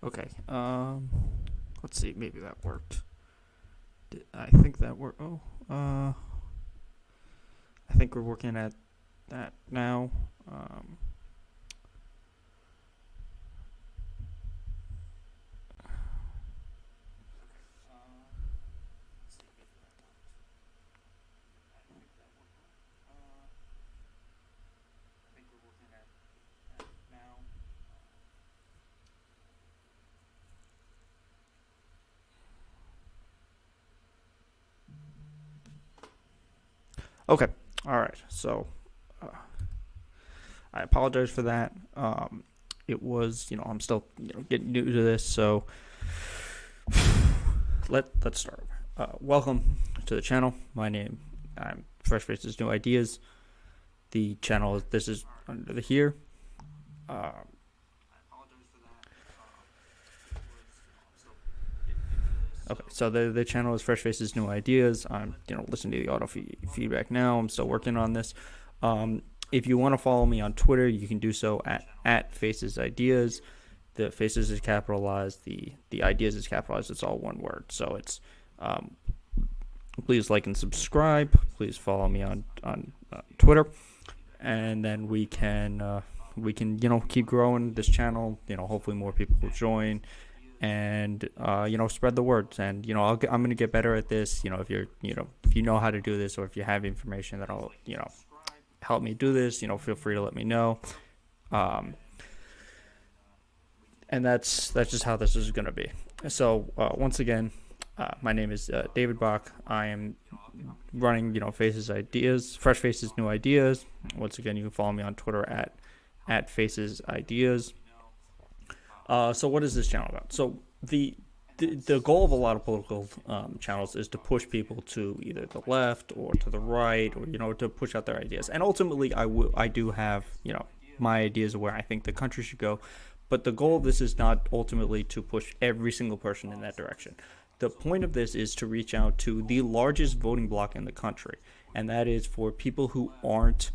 Okay. Let's see. Maybe that worked. I think that worked. I think we're working at that now. Okay. All right. So I apologize for that. It was, I'm still, getting new to this, so let's start. Welcome to the channel. I'm Fresh Faces New Ideas. The channel this is under the here. Okay, so the channel is Fresh Faces New Ideas. I'm listening to the auto feedback now. I'm still working on this. If you want to follow me on Twitter, you can do so at Faces Ideas. The Faces is capitalized. The Ideas is capitalized. It's all one word. So it's please like and subscribe. Please follow me on Twitter, and then we can keep growing this channel. Hopefully more people will join. And spread the word. And I'm gonna get better at this. If you know how to do this, or if you have information that'll help me do this, feel free to let me know. And that's just how this is gonna be. So once again, my name is David Bach. I am running Faces Ideas, Fresh Faces New Ideas. Once again, you can follow me on Twitter at Faces Ideas. So what is this channel about? So the goal of a lot of political channels is to push people to either the left or to the right, or to push out their ideas. And ultimately, I do have my ideas of where I think the country should go. But the goal of this is not ultimately to push every single person in that direction. The point of this is to reach out to the largest voting bloc in the country, and that is for people who aren't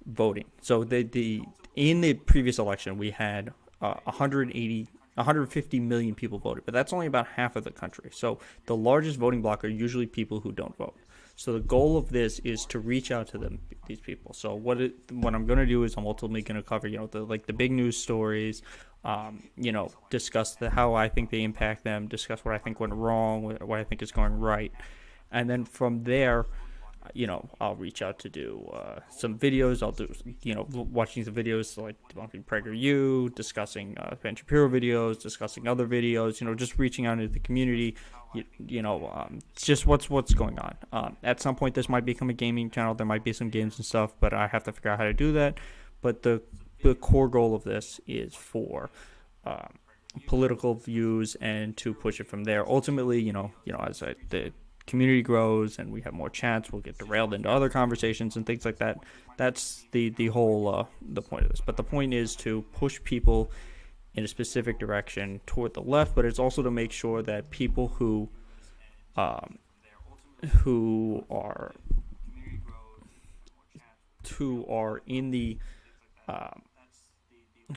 voting. So in the previous election, we had 150 million people voted, but that's only about half of the country. So the largest voting bloc are usually people who don't vote. So the goal of this is to reach out to these people. So what I'm going to do is I'm ultimately going to cover the big news stories, discuss how I think they impact them, discuss what I think went wrong, what I think is going right, and then from there, I'll reach out to do some videos. I'll do, watching some videos like debunking PragerU, discussing Ben Shapiro videos, discussing other videos, just reaching out into the community, it's just what's going on. At some point, this might become a gaming channel. There might be some games and stuff, but I have to figure out how to do that. But the core goal of this is for political views and to push it from there. Ultimately, as the community grows and we have more chats, we'll get derailed into other conversations and things like that. That's the whole the point of this. But the point is to push people in a specific direction toward the left, but it's also to make sure that people who are in the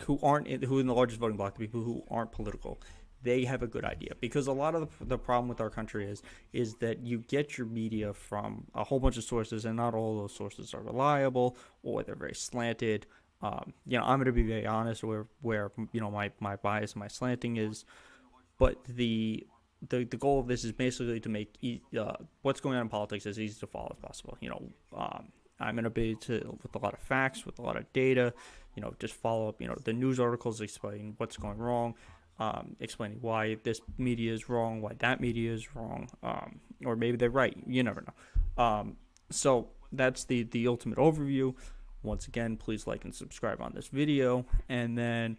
who in the largest voting bloc, the people who aren't political, they have a good idea. Because a lot of the problem with our country is that you get your media from a whole bunch of sources, and not all those sources are reliable, or they're very slanted. I'm going to be very honest where my bias and my slanting is, but the goal of this is basically to make what's going on in politics as easy to follow as possible. I'm going to be with a lot of facts, with a lot of data, just follow up, the news articles explain what's going wrong, explaining why this media is wrong, why that media is wrong, or maybe they're right. You never know. So that's the ultimate overview. Once again, please like and subscribe on this video, and then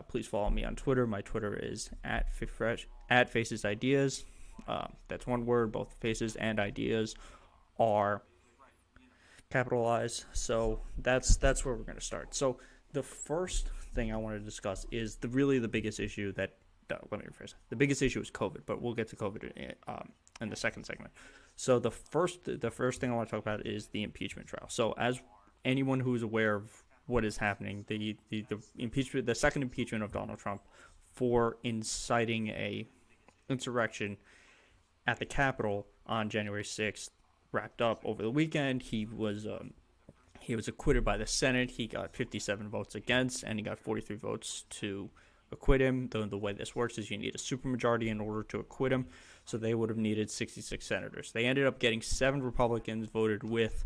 please follow me on Twitter. My Twitter is at Faces Ideas. That's one word. Both Faces and Ideas are capitalized. So that's where we're going to start. So the first thing I want to discuss is the biggest issue that let me rephrase. The biggest issue is COVID, but we'll get to COVID in the second segment. So the first thing I want to talk about is the impeachment trial. So as anyone who's aware of what is happening. The impeachment, the second impeachment of Donald Trump for inciting a insurrection at the Capitol on January 6th wrapped up over the weekend. He was acquitted by the Senate. He got 57 votes against, and he got 43 votes to acquit him. The way this works is you need a supermajority in order to acquit him, so they would have needed 66 senators. They ended up getting 7 Republicans voted with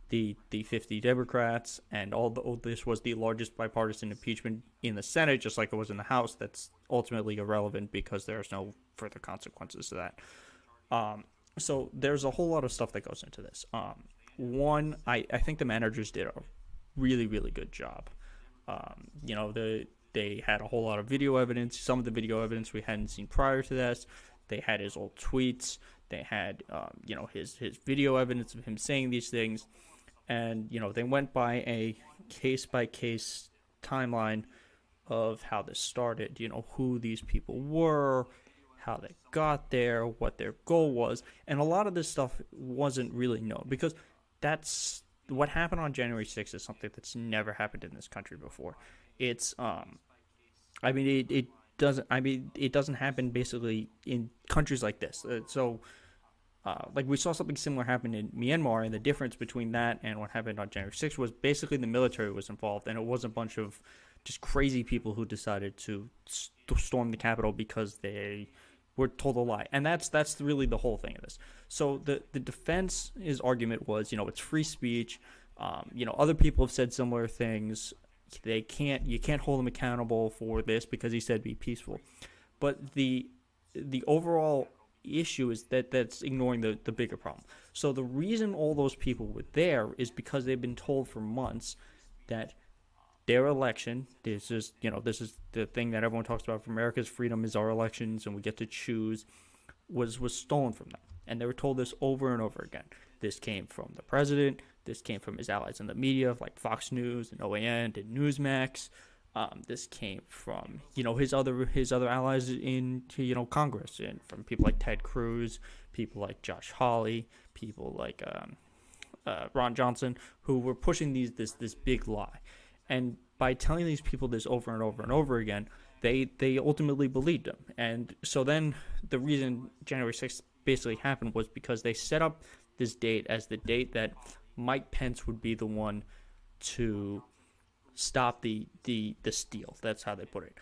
the 50 Democrats, and this was the largest bipartisan impeachment in the Senate, just like it was in the House. That's ultimately irrelevant because there's no further consequences to that. So there's a whole lot of stuff that goes into this. One, I think the managers did a really, really good job. They had a whole lot of video evidence. Some of the video evidence we hadn't seen prior to this. They had his old tweets. They had, his video evidence of him saying these things. And, they went by a case-by-case timeline of how this started, who these people were, how they got there, what their goal was. And a lot of this stuff wasn't really known because that's what happened on January 6th is something that's never happened in this country before. It's, it doesn't happen basically in countries like this. We saw something similar happen in Myanmar, and the difference between that and what happened on January 6th was basically the military was involved, and it wasn't a bunch of just crazy people who decided to storm the Capitol because they were told a lie. And that's really the whole thing of this. So the defense's argument was, it's free speech. Other people have said similar things. You can't hold him accountable for this because he said be peaceful. But the overall issue is that's ignoring the bigger problem. So the reason all those people were there is because they've been told for months that their election, this is the thing that everyone talks about, for America's freedom is our elections and we get to choose, was stolen from them. And they were told this over and over again. This came from the president. This came from his allies in the media, like Fox News and OAN and Newsmax. This came from his other allies in Congress, and from people like Ted Cruz, people like Josh Hawley, people like Ron Johnson, who were pushing this big lie. And by telling these people this over and over and over again, they ultimately believed them. And so then the reason January 6th basically happened was because they set up this date as the date that Mike Pence would be the one to stop the steal. That's how they put it.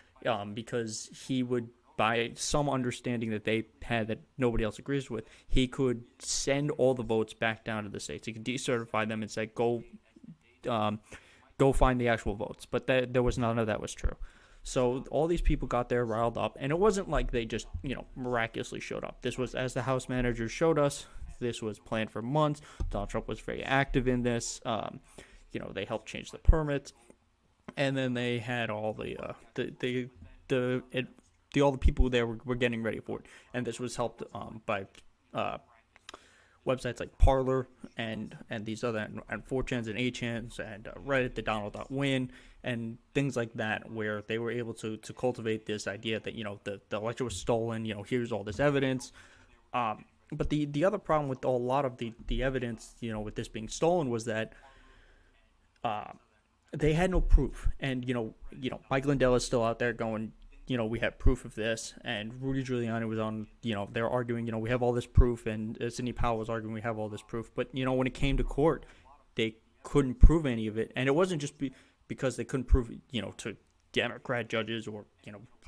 Because he would, by some understanding that they had that nobody else agrees with, he could send all the votes back down to the states. He could decertify them and say, go find the actual votes. But there was none of that was true. So all these people got there riled up, and it wasn't like they just, miraculously showed up. This was, as the House managers showed us, this was planned for months. Donald Trump was very active in this. They helped change the permits, and then they had all all the people there were getting ready for it, and this was helped by websites like Parler and these other and 4chans and 8chans and Reddit, the Donald.win, and things like that, where they were able to cultivate this idea that the election was stolen. Here's all this evidence. But the other problem with a lot of the evidence, with this being stolen, was that they had no proof. And Mike Lindell is still out there going, we have proof of this, and Rudy Giuliani was on, they're arguing, we have all this proof, and Sidney Powell was arguing we have all this proof. But when it came to court, they couldn't prove any of it, and it wasn't just because they couldn't prove it, to Democrat judges or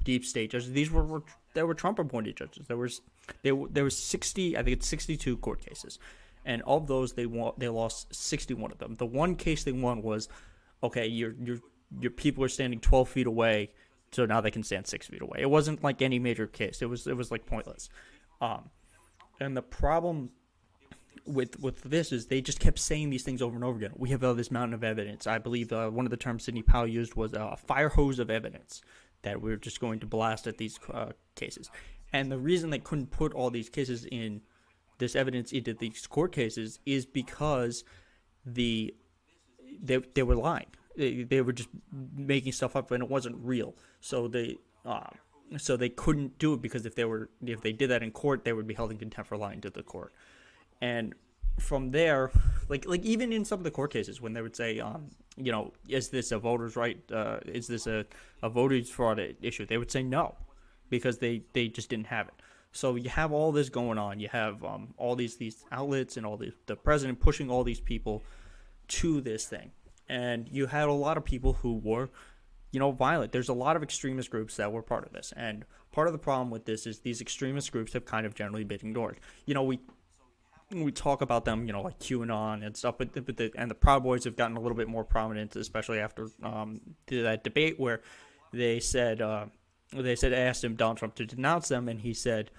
deep state judges. There were Trump appointed judges. There was 60, I think it's 62 court cases, and of those they lost 61 of them. The one case they won was, okay, your people are standing 12 feet away, so now they can stand 6 feet away. It wasn't like any major case. It was like pointless. And the problem with this is they just kept saying these things over and over again. We have this mountain of evidence. I believe one of the terms Sidney Powell used was a fire hose of evidence that we're just going to blast at these cases. And the reason they couldn't put all these cases in this evidence into these court cases is because they were lying. They were just making stuff up, and it wasn't real. So they couldn't do it, because if they did that in court, they would be held in contempt for lying to the court. And from there, like even in some of the court cases when they would say, is this a voter's right? Is this a voter's fraud issue? They would say no, because they just didn't have it. So you have all this going on. You have all these outlets and all the president pushing all these people to this thing, and you had a lot of people who were, violent. There's a lot of extremist groups that were part of this, and part of the problem with this is these extremist groups have kind of generally been ignored. We talk about them, like QAnon and stuff, but the Proud Boys have gotten a little bit more prominent, especially after that debate where they said asked him, Donald Trump, to denounce them, and he said,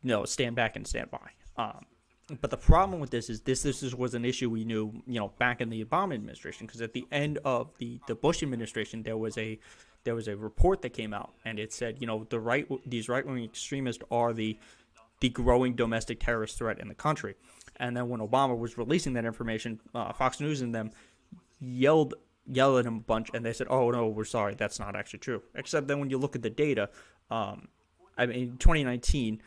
no, stand back and stand by. But the problem with this is this was an issue we knew, back in the Obama administration, because at the end of the Bush administration, there was a report that came out, and it said, these right-wing extremists are the growing domestic terrorist threat in the country. And then when Obama was releasing that information, Fox News and them yelled at him a bunch, and they said, oh, no, we're sorry, that's not actually true. Except then when you look at the data, in 2019,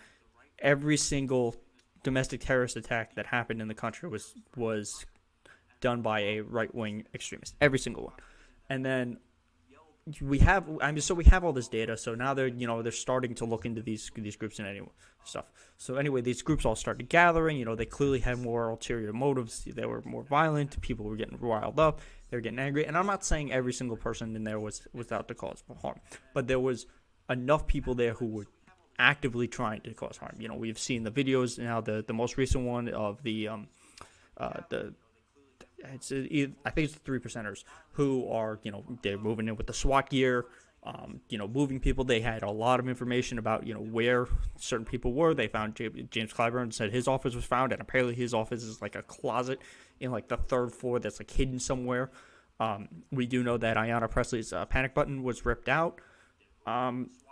every single domestic terrorist attack that happened in the country was done by a right-wing extremist. Every single one. And then we have all this data, so now they're starting to look into these groups and stuff. So anyway, these groups all started gathering. They clearly had more ulterior motives. They were more violent. People were getting riled up. They were getting angry. And I'm not saying every single person in there was out to cause harm, but there was enough people there who were actively trying to cause harm. We've seen the videos now. The most recent one of I think it's the 3%ers who are, they're moving in with the SWAT gear, moving people. They had a lot of information about, where certain people were. They found James Clyburn said his office was found, and apparently his office is like a closet in like the third floor that's like hidden somewhere. We do know that Ayanna Pressley's panic button was ripped out.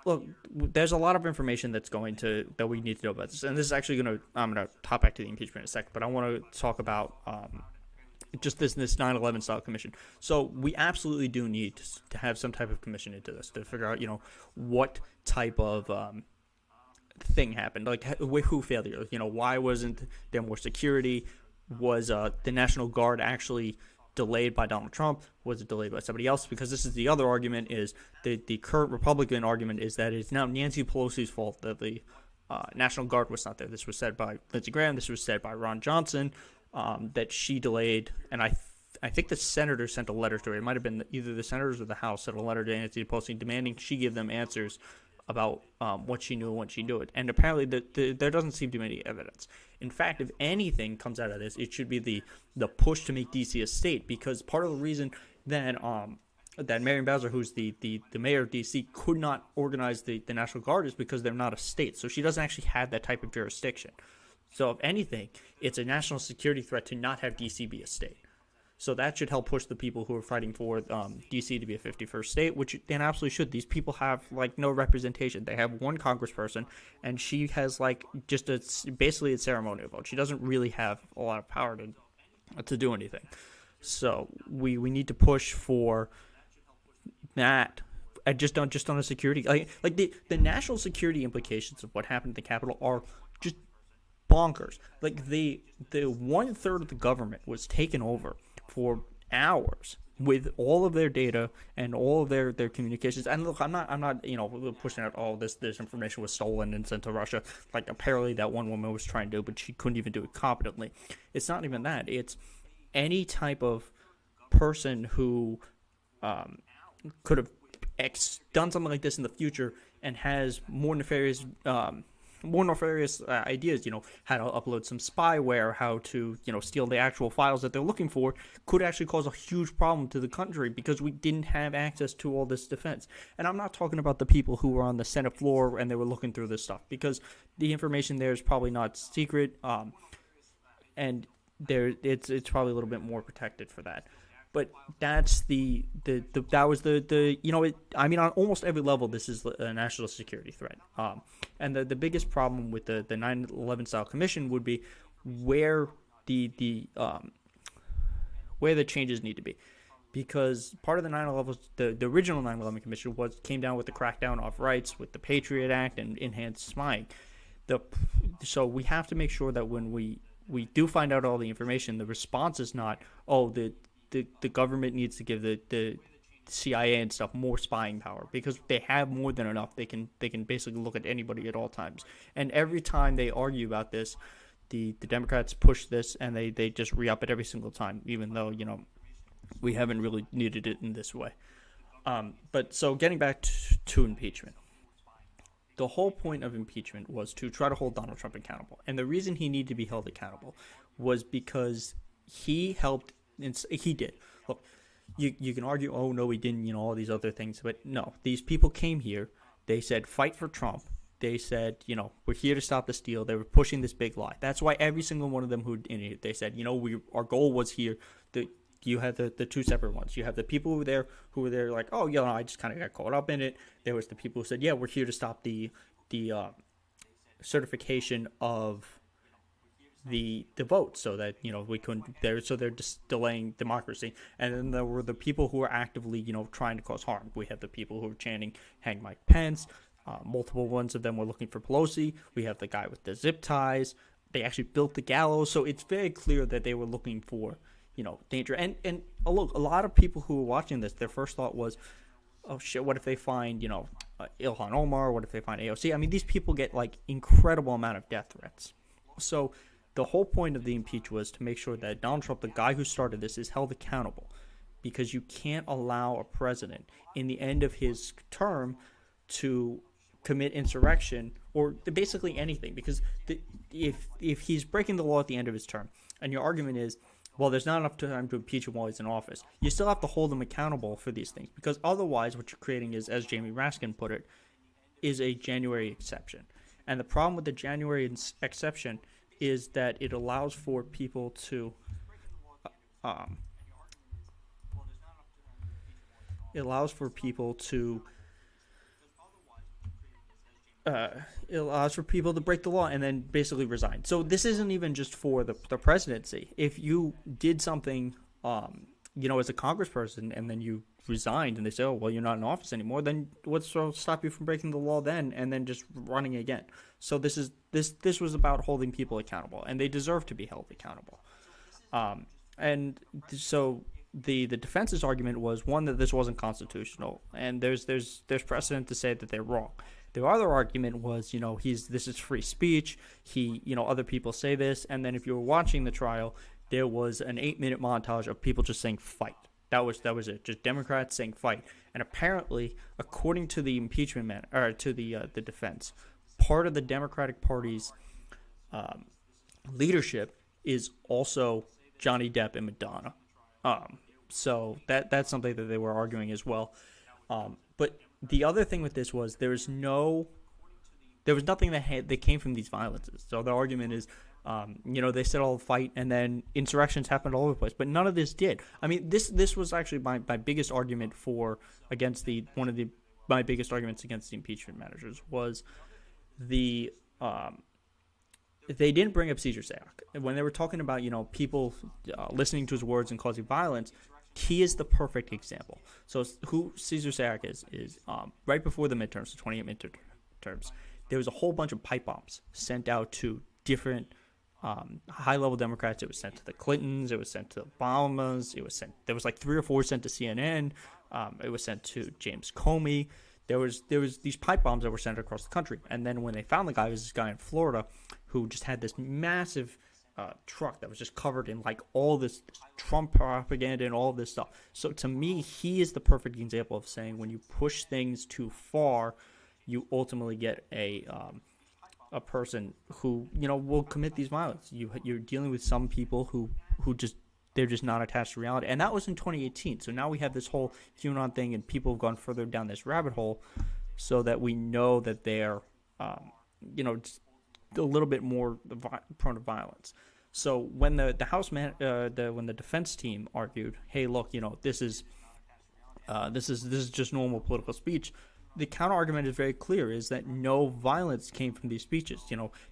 Look, there's a lot of information that we need to know about this, and this is actually I'm gonna top back to the impeachment in a second, but I want to talk about just this 9/11 style commission. So we absolutely do need to have some type of commission into this to figure out, what type of thing happened, like who failed here. Why wasn't there more security? Was the National Guard actually delayed by Donald Trump? Was it delayed by somebody else? Because this is the other argument, is the current Republican argument is that it's now Nancy Pelosi's fault that the National Guard was not there. This was said by Lindsey Graham. This was said by Ron Johnson, that she delayed. And I think the senators sent a letter to her. It might have been either the senators or the House sent a letter to Nancy Pelosi demanding she give them answers about what she knew and when she knew it. And apparently there doesn't seem to be any evidence. In fact, if anything comes out of this, it should be the push to make D.C. a state, because part of the reason that Marion Bowser, who's the mayor of D.C., could not organize the National Guard is because they're not a state. So she doesn't actually have that type of jurisdiction. So if anything, it's a national security threat to not have D.C. be a state. So that should help push the people who are fighting for D.C. to be a 51st state, which they absolutely should. These people have, no representation. They have one congressperson, and she has, basically a ceremonial vote. She doesn't really have a lot of power to do anything. So we need to push for that. Just on the security. The national security implications of what happened at the Capitol are just bonkers. The 1/3 of the government was taken over for hours with all of their data and all of their communications. And look, I'm not pushing out all this information was stolen and sent to Russia, like apparently that one woman was trying to do, but she couldn't even do it competently. It's not even that. It's any type of person who could have done something like this in the future and has more nefarious ideas, how to upload some spyware, how to, steal the actual files that they're looking for, could actually cause a huge problem to the country because we didn't have access to all this defense. And I'm not talking about the people who were on the Senate floor and they were looking through this stuff, because the information there is probably not secret, and it's probably a little bit more protected for that. But that's on almost every level, this is a national security threat. And the biggest problem with the 9/11 style commission would be where the changes need to be, because part of the 9/11, the original 9/11 commission came down with the crackdown of rights with the Patriot Act and enhanced spying. So we have to make sure that when we we do find out all the information, the response is not, oh, the government needs to give the CIA and stuff more spying power, because they have more than enough. They can basically look at anybody at all times. And every time they argue about this, the Democrats push this, and they just re-up it every single time, even though, we haven't really needed it in this way. But so getting back to impeachment, the whole point of impeachment was to try to hold Donald Trump accountable. And the reason he needed to be held accountable was because he helped, he did. Look, you can argue, oh, no, he didn't, all these other things. But no, these people came here. They said, fight for Trump. They said, we're here to stop the steal. They were pushing this big lie. That's why every single one of them who in it, they said, our goal was here. You have the two separate ones. You have the people who were there like, oh, I just kind of got caught up in it. There was the people who said, yeah, we're here to stop the certification of the vote, so that we couldn't there. So they're just delaying democracy. And then there were the people who were actively trying to cause harm. We have the people who were chanting, "Hang Mike Pence." Multiple ones of them were looking for Pelosi. We have the guy with the zip ties. They actually built the gallows. So it's very clear that they were looking for danger. And look, a lot of people who were watching this, their first thought was, oh shit, what if they find, Ilhan Omar? What if they find AOC? I mean, these people get like incredible amount of death threats. So the whole point of the impeach was to make sure that Donald Trump, the guy who started this, is held accountable, because you can't allow a president in the end of his term to commit insurrection or basically anything, because if he's breaking the law at the end of his term, and your argument is, well, there's not enough time to impeach him while he's in office, you still have to hold him accountable for these things, because otherwise what you're creating is, as Jamie Raskin put it, is a January exception. And the problem with the January exception is that it allows for people to it allows for people to break the law and then basically resign. So this isn't even just for the presidency. If you did something, as a congressperson, and then you resigned and they say, oh, well, you're not in office anymore, then what's to stop you from breaking the law then and then just running again? So this was about holding people accountable, and they deserve to be held accountable. And so the defense's argument was, one, that this wasn't constitutional, and there's precedent to say that they're wrong. The other argument was, this is free speech. Other people say this, and then if you were watching the trial, there was an 8-minute montage of people just saying fight. That was it, just Democrats saying fight. And apparently, according to the impeachment to the defense, part of the Democratic Party's leadership is also Johnny Depp and Madonna. So that's something that they were arguing as well. But the other thing with this was there was nothing that came from these violences. So the argument is, they said all fight, and then insurrections happened all over the place, but none of this did. I mean, this was actually my biggest argument my biggest arguments against the impeachment managers was they didn't bring up Caesar Sayoc. When they were talking about, people listening to his words and causing violence, he is the perfect example. So who Caesar Sayoc is right before the midterms, the 28 midterms, there was a whole bunch of pipe bombs sent out to different high-level Democrats. It was sent to the Clintons. It was sent to the Obamas. There was like 3 or 4 sent to CNN. It was sent to James Comey. There was these pipe bombs that were sent across the country. And then when they found the guy, it was this guy in Florida who just had this massive truck that was just covered in like all this Trump propaganda and all this stuff. So to me, he is the perfect example of saying when you push things too far, you ultimately get a person who will commit these violence. You're dealing with some people who just they're just not attached to reality, and that was in 2018. So now we have this whole QAnon thing, and people have gone further down this rabbit hole, so that we know that they're just a little bit more prone to violence. So when the House when the defense team argued, hey, look, this is just normal political speech, the counter argument is very clear: is that no violence came from these speeches.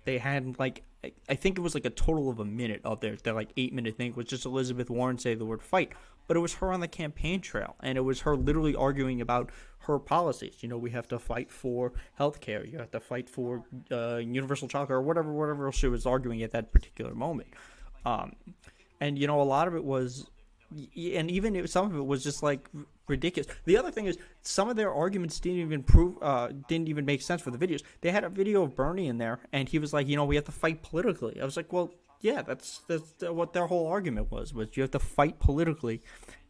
They had like I think it was like a total of a minute of their like 8 minute thing was just Elizabeth Warren say the word fight, but it was her on the campaign trail, and it was her literally arguing about her policies. We have to fight for healthcare, you have to fight for universal childcare, or whatever else she was arguing at that particular moment. And a lot of it was, and even some of it was just like ridiculous. The other thing is, some of their arguments didn't even make sense for the videos. They had a video of Bernie in there, and he was like, we have to fight politically. I was like, well, yeah, that's what their whole argument was you have to fight politically,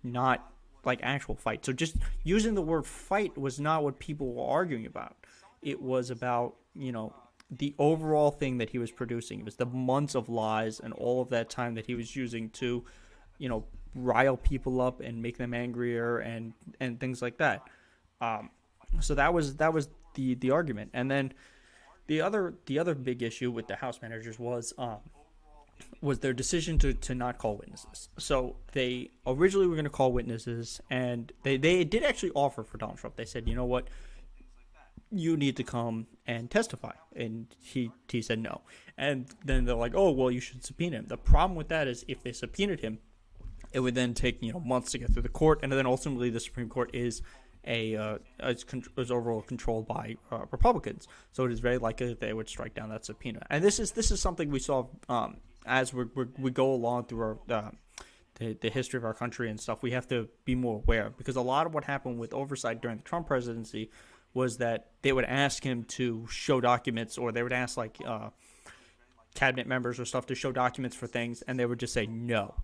not like actual fight. So just using the word fight was not what people were arguing about. It was about, the overall thing that he was producing. It was the months of lies and all of that time that he was using to, rile people up and make them angrier and things like that. So that was the argument. And then the other big issue with the House managers was their decision to not call witnesses. So they originally were going to call witnesses, and they did actually offer for Donald Trump. They said, you know what, you need to come and testify, and he said no. And then they're like, oh, well, you should subpoena him. The problem with that is, if they subpoenaed him, it would then take months to get through the court, and then ultimately the Supreme Court is is overall controlled by Republicans, so it is very likely that they would strike down that subpoena. And this is something we saw as we go along through our the history of our country and stuff. We have to be more aware, because a lot of what happened with oversight during the Trump presidency was that they would ask him to show documents, or they would ask like cabinet members or stuff to show documents for things, and they would just say no,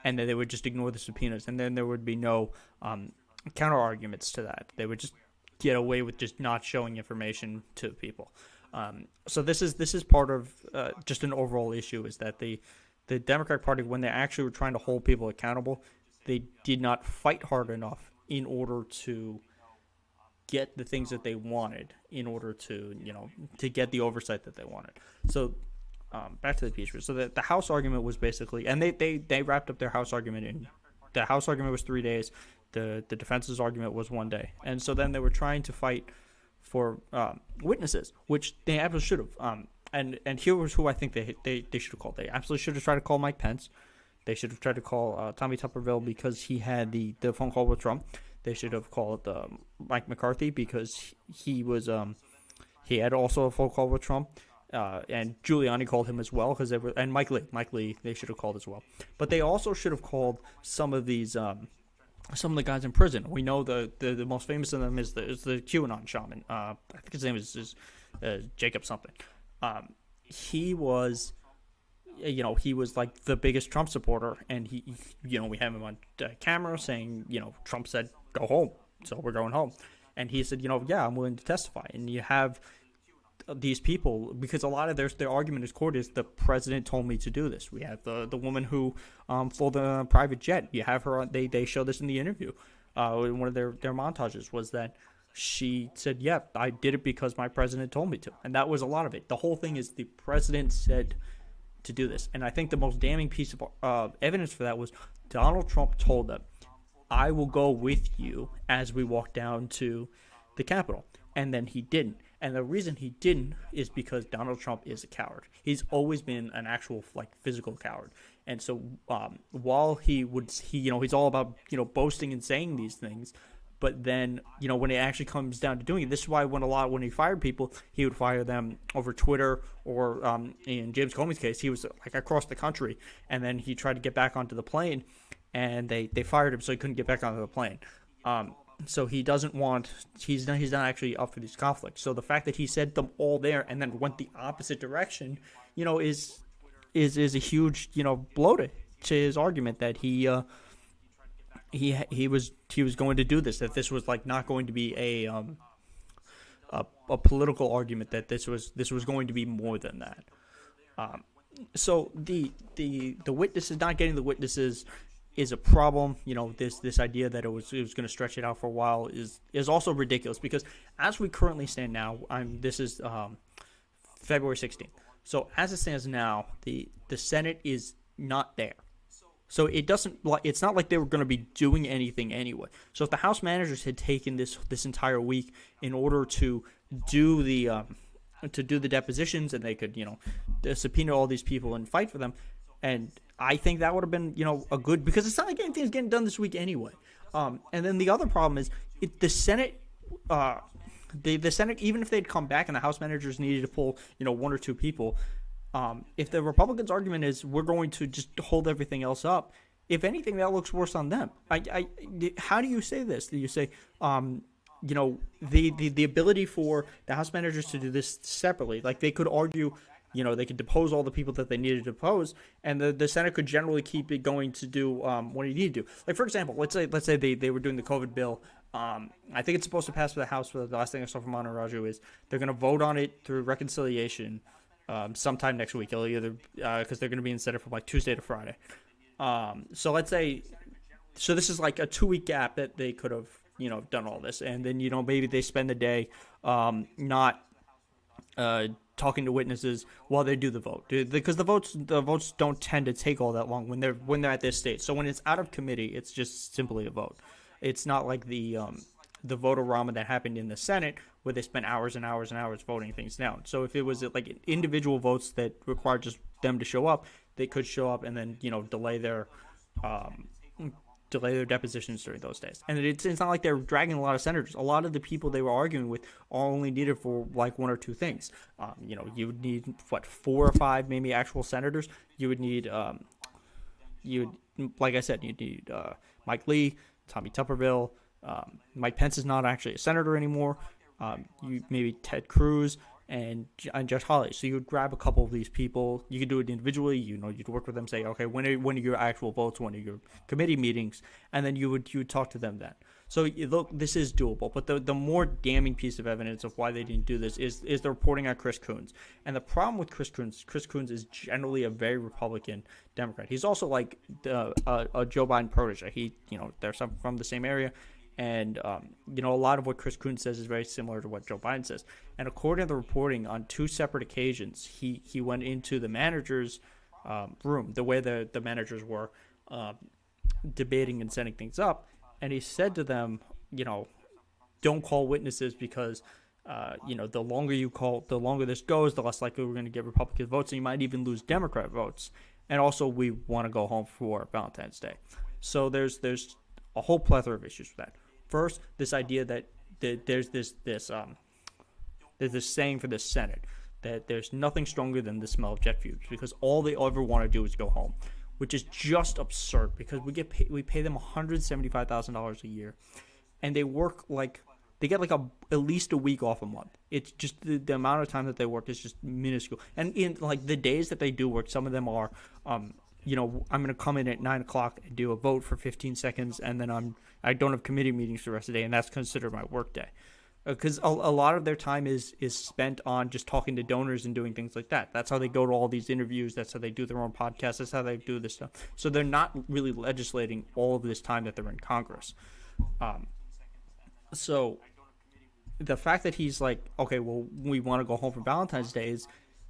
and then they would just ignore the subpoenas, and then there would be no counter arguments to that. They would just get away with just not showing information to people. So this is part of just an overall issue, is that the Democratic Party, when they actually were trying to hold people accountable, they did not fight hard enough in order to get the things that they wanted, in order to to get the oversight that they wanted. So back to the impeachment. So the House argument was basically, and they wrapped up their House argument in, the House argument was 3 days. The defense's argument was 1 day. And so then they were trying to fight for witnesses, which they absolutely should have. And here was who I think they should have called. They absolutely should have tried to call Mike Pence. They should have tried to call Tommy Tuberville, because he had the phone call with Trump. They should have called Mike McCarthy, because he was he had also a phone call with Trump. And Giuliani called him as well, because they were, and Mike Lee they should have called as well. But they also should have called some of these some of the guys in prison. We know the most famous of them is the QAnon shaman. I think his name is Jacob something. He was, he was like the biggest Trump supporter, and he we have him on camera saying, Trump said go home, so we're going home, and he said, yeah, I'm willing to testify. And you have these people, because a lot of their argument in court is the president told me to do this. We have the woman who flew the private jet. You have her. They show this in the interview. In one of their montages was that she said, "Yeah, I did it because my president told me to," and that was a lot of it. The whole thing is the president said to do this, and I think the most damning piece of evidence for that was Donald Trump told them, "I will go with you as we walk down to the Capitol," and then he didn't. And the reason he didn't is because Donald Trump is a coward. He's always been an actual physical coward. And so while he's all about boasting and saying these things, but then when it actually comes down to doing it, this is why when he fired people, he would fire them over Twitter, or in James Comey's case, he was like across the country, and then he tried to get back onto the plane, and they fired him so he couldn't get back onto the plane. So he doesn't want. He's not actually up for these conflicts. So the fact that he said them all there and then went the opposite direction, is a huge blow to his argument that he was going to do this. That this was not going to be a political argument. That this was going to be more than that. So the witnesses, not getting the witnesses, is a problem. This idea that it was going to stretch it out for a while is also ridiculous, because as we currently stand now, this is February 16th. So as it stands now, the Senate is not there. So it's not like they were going to be doing anything anyway. So if the House managers had taken this entire week in order to do the to do the depositions, and they could subpoena all these people and fight for them. And I think that would have been a good, because it's not like anything's getting done this week anyway. And then the other problem is the Senate. The Senate, even if they'd come back and the House managers needed to pull one or two people, if the Republicans' argument is we're going to just hold everything else up, if anything, that looks worse on them. How do you say this? Do you say the ability for the House managers to do this separately? Like, they could argue, they could depose all the people that they needed to depose, and the Senate could generally keep it going to do what it needed to do. Like, for example, let's say they were doing the COVID bill. I think it's supposed to pass for the House. But the last thing I saw from Manu Raju is they're going to vote on it through reconciliation sometime next week. It'll either because they're going to be in Senate from like Tuesday to Friday. So let's say, this is like a 2-week gap that they could have done all this, and then maybe they spend the day not talking to witnesses while they do the vote, because the votes don't tend to take all that long when they're at this stage. So when it's out of committee, it's just simply a vote. It's not like the vote-a-rama that happened in the Senate, where they spent hours and hours and hours voting things down. So if it was like individual votes that required just them to show up, they could show up and then delay their depositions during those days. And it's not like they're dragging a lot of senators. A lot of the people they were arguing with are only needed for like one or two things. You would need 4 or 5 maybe actual senators. You would need like I said, you'd need Mike Lee, Tommy Tuberville. Mike Pence is not actually a senator anymore. You maybe Ted Cruz and Josh Hawley. So you would grab a couple of these people. You could do it individually. You'd work with them. Say, okay, when are your actual votes? When are your committee meetings? And then you would talk to them then. So look, this is doable. But the more damning piece of evidence of why they didn't do this is the reporting on Chris Coons. And the problem with Chris Coons is generally a very Republican Democrat. He's also like a Joe Biden protege. They're from the same area. And, a lot of what Chris Coons says is very similar to what Joe Biden says. And according to the reporting, on 2 separate occasions, he went into the manager's room, the way the managers were debating and setting things up. And he said to them, don't call witnesses because, the longer you call, the longer this goes, the less likely we're going to get Republican votes. And you might even lose Democrat votes. And also, we want to go home for Valentine's Day. So there's a whole plethora of issues with that. First, this idea that there's this saying for the Senate that there's nothing stronger than the smell of jet fumes, because all they ever want to do is go home, which is just absurd, because we pay them $175,000 a year, and they get at least a week off a month. It's just the amount of time that they work is just minuscule. And in like the days that they do work, some of them are I'm going to come in at 9 o'clock and do a vote for 15 seconds, and then I don't have committee meetings for the rest of the day, and that's considered my work day. Because a lot of their time is spent on just talking to donors and doing things like that. That's how they go to all these interviews. That's how they do their own podcasts. That's how they do this stuff. So they're not really legislating all of this time that they're in Congress. So the fact that he's like, okay, well, we want to go home for Valentine's Day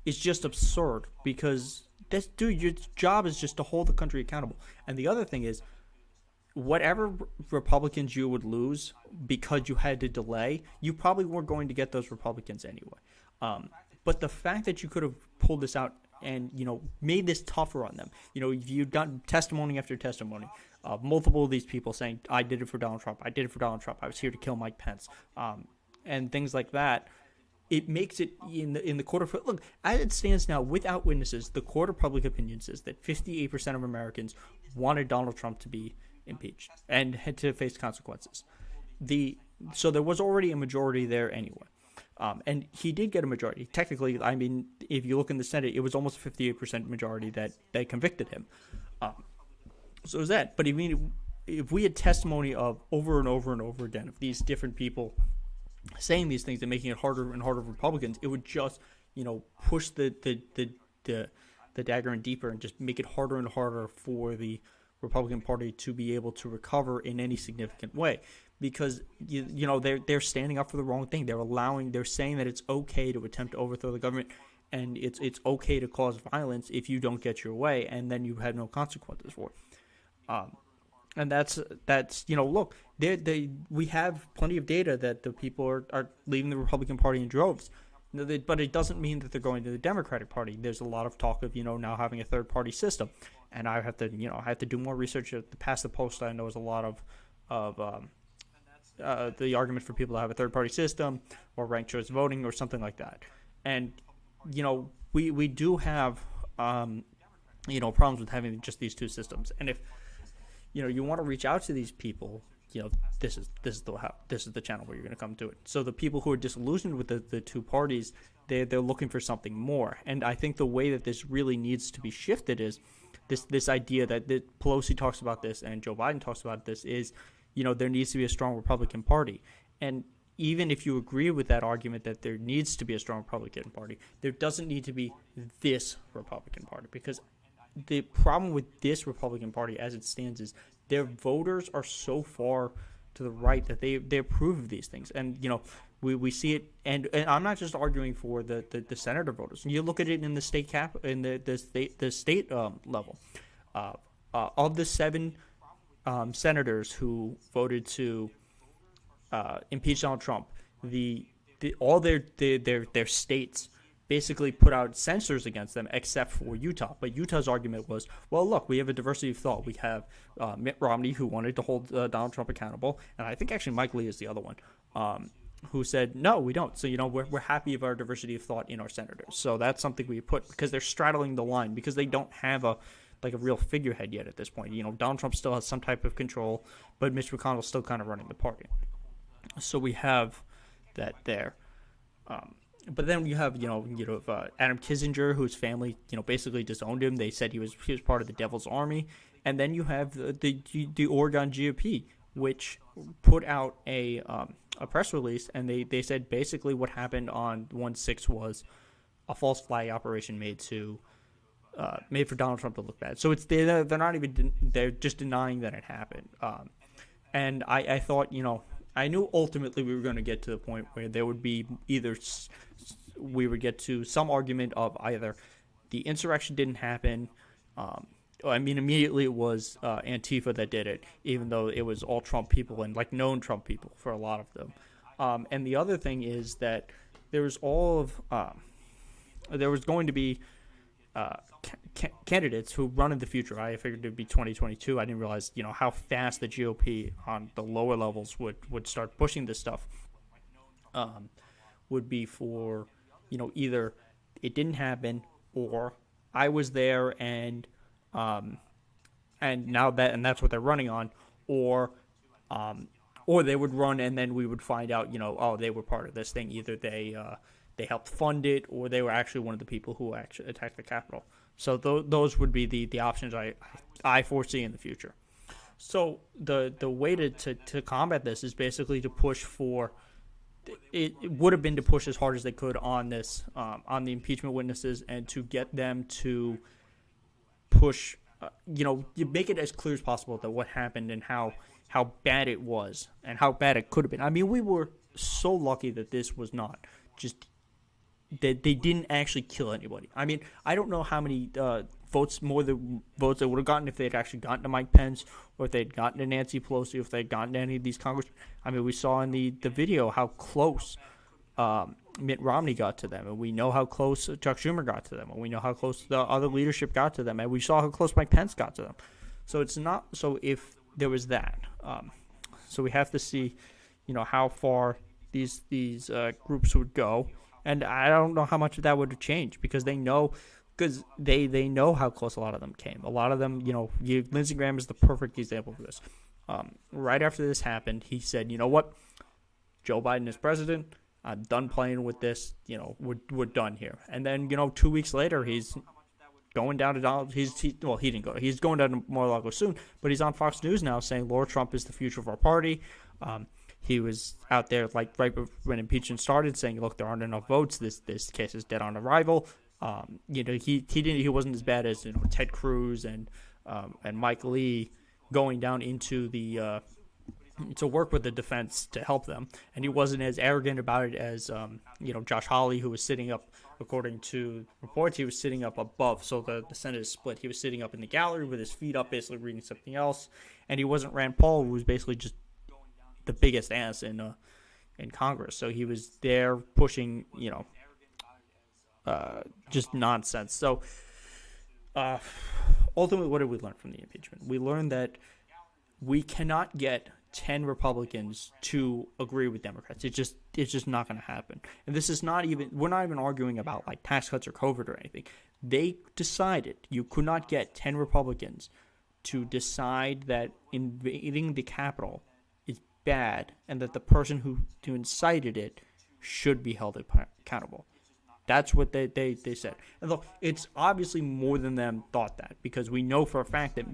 is just absurd, because your job is just to hold the country accountable. And the other thing is, whatever Republicans you would lose because you had to delay, you probably weren't going to get those Republicans anyway. But the fact that you could have pulled this out and, made this tougher on them, you've gotten testimony after testimony, multiple of these people saying, I did it for Donald Trump. I did it for Donald Trump. I was here to kill Mike Pence, and things like that. It makes it in the court of look, as it stands now, without witnesses, the court of public opinion says that 58% of Americans wanted Donald Trump to be impeached and had to face consequences. So there was already a majority there anyway, and he did get a majority. Technically, I mean, if you look in the Senate, it was almost a 58% majority that convicted him. So is that? But if we had testimony of over and over and over again of these different people saying these things and making it harder and harder for Republicans, it would just, push the dagger in deeper and just make it harder and harder for the Republican Party to be able to recover in any significant way, because they're standing up for the wrong thing. They're saying that it's okay to attempt to overthrow the government, and it's okay to cause violence if you don't get your way, and then you have no consequences for it. And that's look, we have plenty of data that the people are leaving the Republican Party in droves. But it doesn't mean that they're going to the Democratic Party. There's a lot of talk of now having a third party system, and I have to I have to do more research. Past the post, I know is a lot of the argument for people to have a third party system or ranked choice voting or something like that. And we do have problems with having just these two systems. And if you want to reach out to these people, this is the channel where you're going to come to it. So the people who are disillusioned with the two parties, they're looking for something more. And I think the way that this really needs to be shifted is this idea that Pelosi talks about this and Joe Biden talks about this is, there needs to be a strong Republican Party. And even if you agree with that argument that there needs to be a strong Republican Party, there doesn't need to be this Republican Party, because the problem with this Republican Party as it stands is their voters are so far to the right that they approve of these things. And, we see it. And I'm not just arguing for the senator voters. You look at it in the state the state level. Of the 7 senators who voted to impeach Donald Trump, all their states basically put out censors against them, except for Utah. But Utah's argument was, well, look, we have a diversity of thought. We have Mitt Romney, who wanted to hold Donald Trump accountable, and I think actually Mike Lee is the other one, who said, no, we don't. So, we're happy of our diversity of thought in our senators. So that's something we put, because they're straddling the line, because they don't have a real figurehead yet at this point. Donald Trump still has some type of control, but Mitch McConnell's still kind of running the party. So we have that there. But then you have Adam Kinzinger, whose family basically disowned him. They said he was part of the Devil's Army. And then you have the Oregon GOP, which put out a press release, and they said basically what happened on 1/6 was a false flag operation made for Donald Trump to look bad. So they're not even they're just denying that it happened. And I thought I knew ultimately we were going to get to the point where there would be we would get to some argument of either the insurrection didn't happen. Immediately it was Antifa that did it, even though it was all Trump people and known Trump people for a lot of them. And the other thing is that there was there was going to be candidates who run in the future. I figured it would be 2022. I didn't realize, how fast the GOP on the lower levels would start pushing this stuff. Would be for, either it didn't happen or I was there and that's what they're running on, or they would run and then we would find out, they were part of this thing. Either they helped fund it, or they were actually one of the people who actually attacked the Capitol. So those would be the options I foresee in the future. So the way to combat this is basically to push for. It would have been to push as hard as they could on this, on the impeachment witnesses, and to get them to push. You make it as clear as possible that what happened and how bad it was and how bad it could have been. I mean, we were so lucky that this was not just. That they didn't actually kill anybody. I mean, I don't know how many votes they would have gotten if they had actually gotten to Mike Pence, or if they'd gotten to Nancy Pelosi, or if they'd gotten to any of these Congress. I mean, we saw in the video how close Mitt Romney got to them, and we know how close Chuck Schumer got to them, and we know how close the other leadership got to them, and we saw how close Mike Pence got to them. So it's not so if there was that. So we have to see, how far these groups would go. And I don't know how much of that would have changed, because they know how close a lot of them came. A lot of them, Lindsey Graham is the perfect example of this. Right after this happened, he said, you know what, Joe Biden is president. I'm done playing with this. We're done here. And then, 2 weeks later, he's going down to Donald. He didn't go. He's going down to Mar-a-Lago soon, but he's on Fox News now saying Laura Trump is the future of our party. He was out there right when impeachment started, saying, "Look, there aren't enough votes. This case is dead on arrival." He wasn't as bad as Ted Cruz and Mike Lee going down into the to work with the defense to help them, and he wasn't as arrogant about it as Josh Hawley, who was sitting up, according to reports, he was sitting up above. So the Senate is split. He was sitting up in the gallery with his feet up, basically reading something else, and he wasn't Rand Paul, who was basically just the biggest ass in Congress. So he was there pushing, just nonsense. So uh, ultimately, what did we learn from the impeachment? We learned that we cannot get 10 Republicans to agree with Democrats. It's just not going to happen. And this is not even, we're not even arguing about like tax cuts or COVID or anything. They decided you could not get 10 Republicans to decide that invading the Capitol is bad and that the person who incited it should be held accountable. That's what they said. And look, it's obviously more than them thought that, because we know for a fact that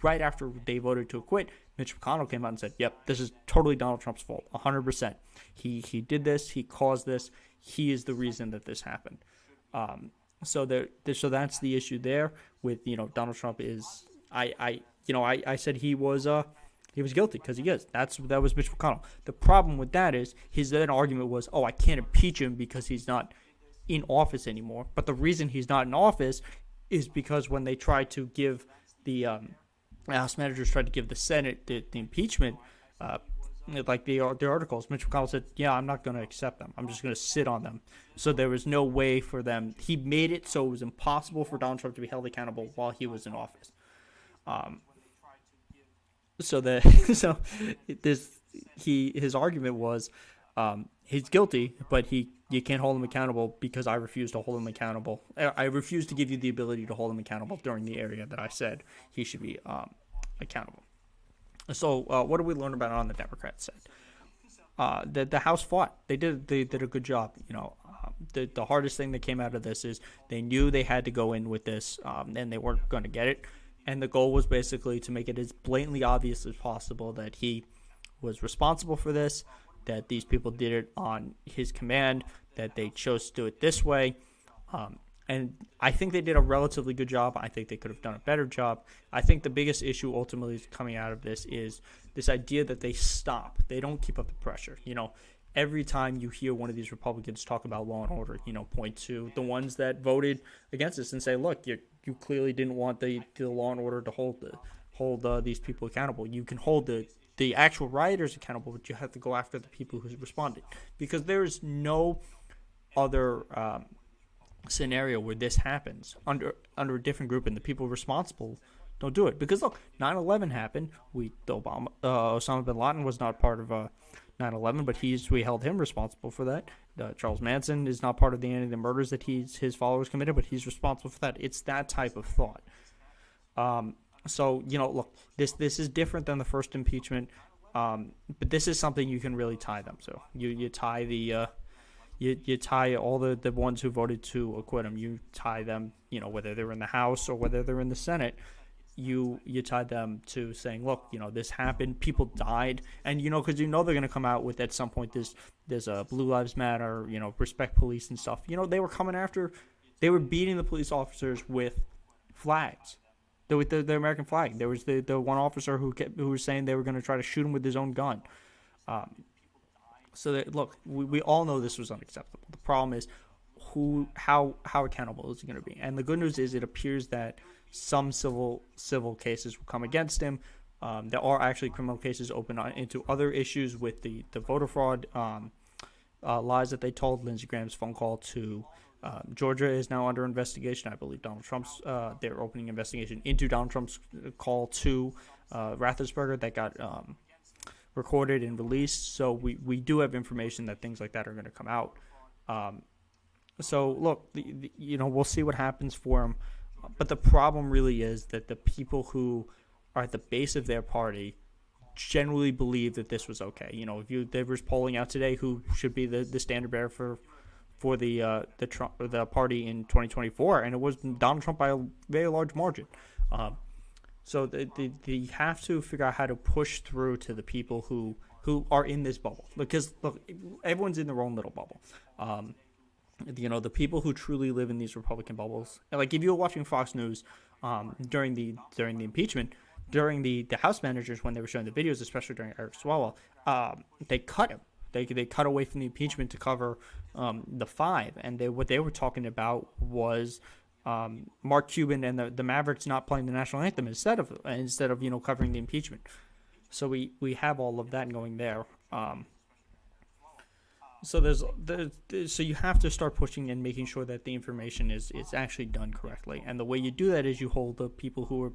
right after they voted to acquit, Mitch McConnell came out and said, yep, this is totally Donald Trump's fault, 100%. He did this. He caused this. He is the reason that this happened. So that's the issue there with, Donald Trump is, I said he was guilty because he is. That was Mitch McConnell. The problem with that is his then argument was, I can't impeach him because he's not in office anymore. But the reason he's not in office is because when they tried to give the House managers tried to give the Senate the impeachment, like the articles, Mitch McConnell said, yeah, I'm not going to accept them. I'm just going to sit on them. So there was no way for them. He made it so it was impossible for Donald Trump to be held accountable while he was in office. His argument was he's guilty, but you can't hold him accountable because I refuse to hold him accountable. I refuse to give you the ability to hold him accountable during the area that I said he should be accountable. So what did we learn about it on the Democrat side? The House fought. They did a good job. The hardest thing that came out of this is they knew they had to go in with this, and they weren't going to get it. And the goal was basically to make it as blatantly obvious as possible that he was responsible for this, that these people did it on his command, that they chose to do it this way. And I think they did a relatively good job. I think they could have done a better job. I think the biggest issue ultimately coming out of this is this idea that they stop. They don't keep up the pressure. Every time you hear one of these Republicans talk about law and order, point to the ones that voted against this and say, look, you clearly didn't want the law and order to hold these people accountable. You can hold the actual rioters accountable, but you have to go after the people who responded, because there is no other scenario where this happens under a different group and the people responsible don't do it. Because look, 9/11 happened. Osama bin Laden was not part of 9/11, but we held him responsible for that. Charles Manson is not part of any of the murders that his followers committed, but he's responsible for that. It's that type of thought. So look, this is different than the first impeachment, but this is something you can really tie them to. You tie you tie all the ones who voted to acquit him. You tie them, whether they're in the House or whether they're in the Senate. You tie them to saying, look, this happened, people died, and because they're going to come out with at some point there's a Blue Lives Matter, respect police and stuff. They were beating the police officers with flags. With the American flag. There was the one officer who was saying they were going to try to shoot him with his own gun. Look, we all know this was unacceptable. The problem is how accountable is he going to be? And the good news is it appears that some civil cases will come against him. There are actually criminal cases open into other issues with the voter fraud lies that they told. Lindsey Graham's phone call to Georgia is now under investigation. I believe Donald Trump's they're opening investigation into Donald Trump's call to Raffensperger that got recorded and released. So we do have information that things like that are going to come out. So look, we'll see what happens for him. But the problem really is that the people who are at the base of their party generally believe that this was okay. If there was polling out today, who should be the standard bearer for the party in 2024, and it was Donald Trump by a very large margin. So they have to figure out how to push through to the people who are in this bubble, because look, everyone's in their own little bubble. The people who truly live in these Republican bubbles, like if you were watching Fox News during the impeachment, during the House managers when they were showing the videos, especially during Eric Swalwell, they cut him. They cut away from the impeachment to cover the five, and what they were talking about was Mark Cuban and the Mavericks not playing the national anthem instead of covering the impeachment. So we have all of that going there. So so you have to start pushing and making sure that the information is actually done correctly. And the way you do that is you hold the people who are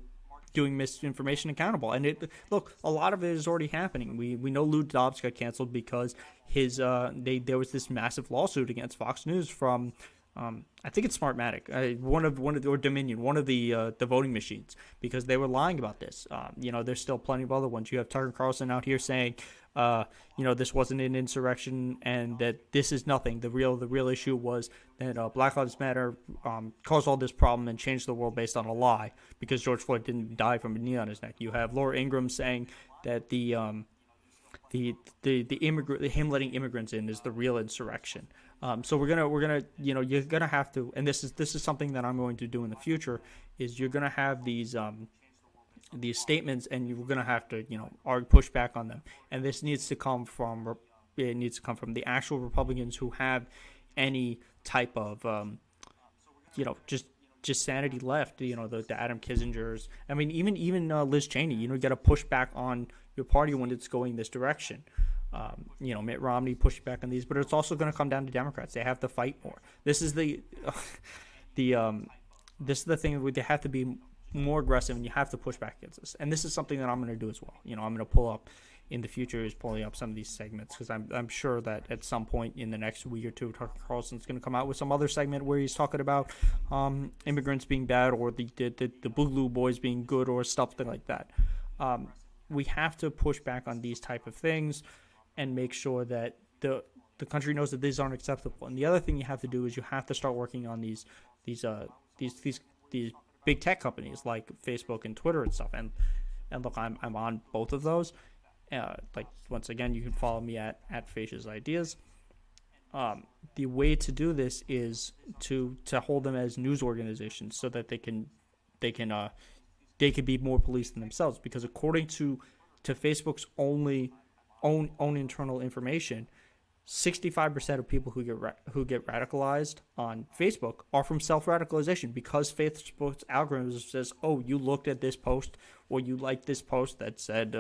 doing misinformation accountable. And look, a lot of it is already happening. We know Lou Dobbs got canceled because there was this massive lawsuit against Fox News from I think it's Smartmatic, one of or Dominion, one of the voting machines, because they were lying about this. There's still plenty of other ones. You have Tucker Carlson out here saying, this wasn't an insurrection and that this is nothing. The real issue was that Black Lives Matter caused all this problem and changed the world based on a lie because George Floyd didn't die from a knee on his neck. You have Laura Ingraham saying that the him letting immigrants in is the real insurrection. So we're gonna you're gonna have to, and this is something that I'm going to do in the future, is you're gonna have these statements and you're gonna have to push back on them, and this needs to come from the actual Republicans who have any type of just sanity left. The Adam Kissingers. I mean, even Liz Cheney. You got to push back on your party when it's going this direction. Mitt Romney pushing back on these, but it's also going to come down to Democrats. They have to fight more. This is the thing where they have to be more aggressive, and you have to push back against this. And this is something that I'm going to do as well. I'm going to pull up in the future is pulling up some of these segments because I'm sure that at some point in the next week or two, Tucker Carlson's going to come out with some other segment where he's talking about immigrants being bad or the Boogaloo Boys being good or something like that. We have to push back on these type of things and make sure that the country knows that these aren't acceptable. And the other thing you have to do is you have to start working on these big tech companies like Facebook and Twitter and stuff. And look, I'm on both of those. Once again, you can follow me at Facia's Ideas. The way to do this is to hold them as news organizations so that they can be more police than themselves. Because according to Facebook's own internal information, 65% of people who get radicalized on Facebook are from self-radicalization because Facebook's algorithm says, oh, you looked at this post or you liked this post that said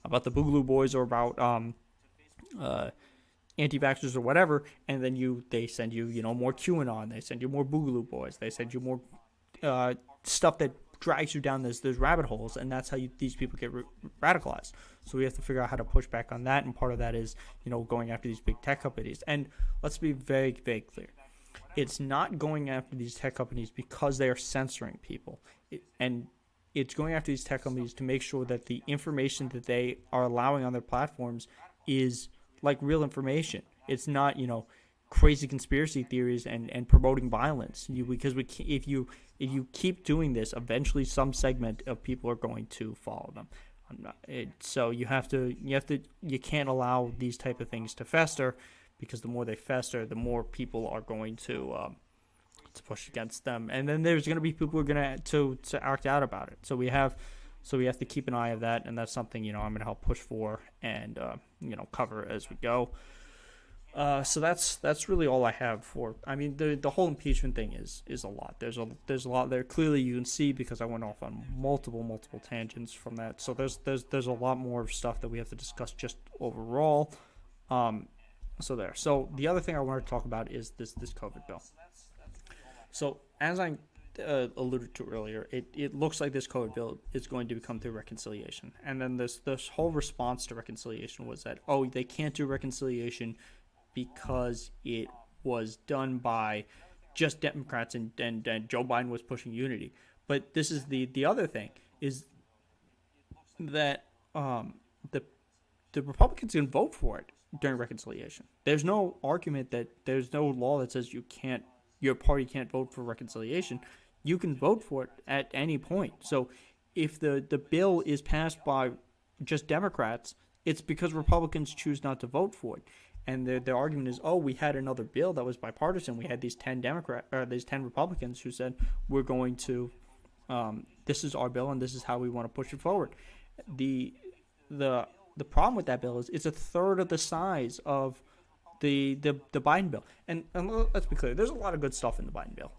about the Boogaloo Boys or about anti-vaxxers or whatever, and then they send you more QAnon, they send you more Boogaloo Boys, they send you more stuff that drags you down those rabbit holes, and that's how these people get radicalized. So we have to figure out how to push back on that, and part of that is going after these big tech companies. And let's be very, very clear. It's not going after these tech companies because they are censoring people. It's going after these tech companies to make sure that the information that they are allowing on their platforms is like real information. It's not, crazy conspiracy theories and promoting violence. If you keep doing this, eventually some segment of people are going to follow them. So you can't allow these type of things to fester, because the more they fester, the more people are going to push against them, and then there's going to be people who are going to act out about it. So we have to keep an eye of that, and that's something I'm going to help push for and cover as we go. So that's really all I have for. I mean, the whole impeachment thing is a lot. There's a lot there. Clearly, you can see because I went off on multiple tangents from that. So there's a lot more stuff that we have to discuss just overall. So the other thing I wanted to talk about is this COVID bill. So as I alluded to earlier, it looks like this COVID bill is going to become through reconciliation, and then this whole response to reconciliation was that they can't do reconciliation because it was done by just Democrats and Joe Biden was pushing unity. But this is the other thing is that the Republicans can vote for it during reconciliation. There's no argument that there's no law that says your party can't vote for reconciliation. You can vote for it at any point. So if the bill is passed by just Democrats, it's because Republicans choose not to vote for it. And the argument is, we had another bill that was bipartisan. We had these 10 Republicans who said we're going to, this is our bill and this is how we want to push it forward. The problem with that bill is it's a third of the size of the Biden bill. And let's be clear, there's a lot of good stuff in the Biden bill.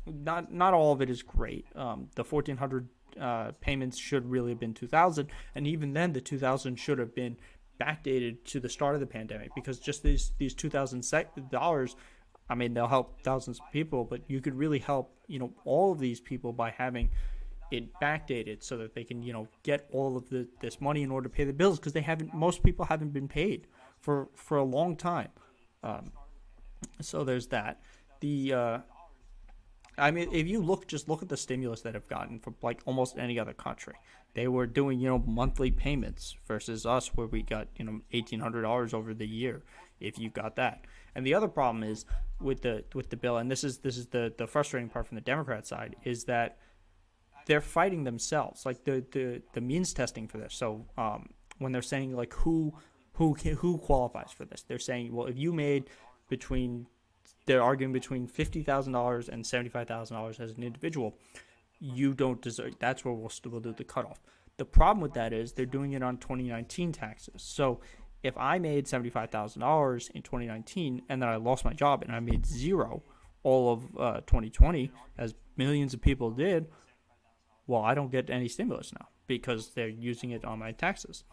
Not all of it is great. The 1,400 payments should really have been 2,000, and even then the 2,000 should have been backdated to the start of the pandemic, because just these $2,000, I mean, they'll help thousands of people, but you could really help, all of these people by having it backdated so that they can, get all of this money in order to pay the bills, because most people haven't been paid for a long time. Um, so there's that. The I mean, if you just look at the stimulus that have gotten from like almost any other country. They were doing, monthly payments versus us, where we got, $1,800 over the year if you got that. And the other problem is with the bill, and this is the frustrating part from the Democrat side, is that they're fighting themselves, like the means testing for this. So when they're saying like who qualifies for this, they're saying, well, if you made between they're arguing between $50,000 and $75,000 as an individual, you don't deserve. That's where we'll do the cutoff. The problem with that is they're doing it on 2019 taxes. So if I made $75,000 in 2019 and then I lost my job and I made zero all of 2020, as millions of people did, well, I don't get any stimulus now because they're using it on my taxes.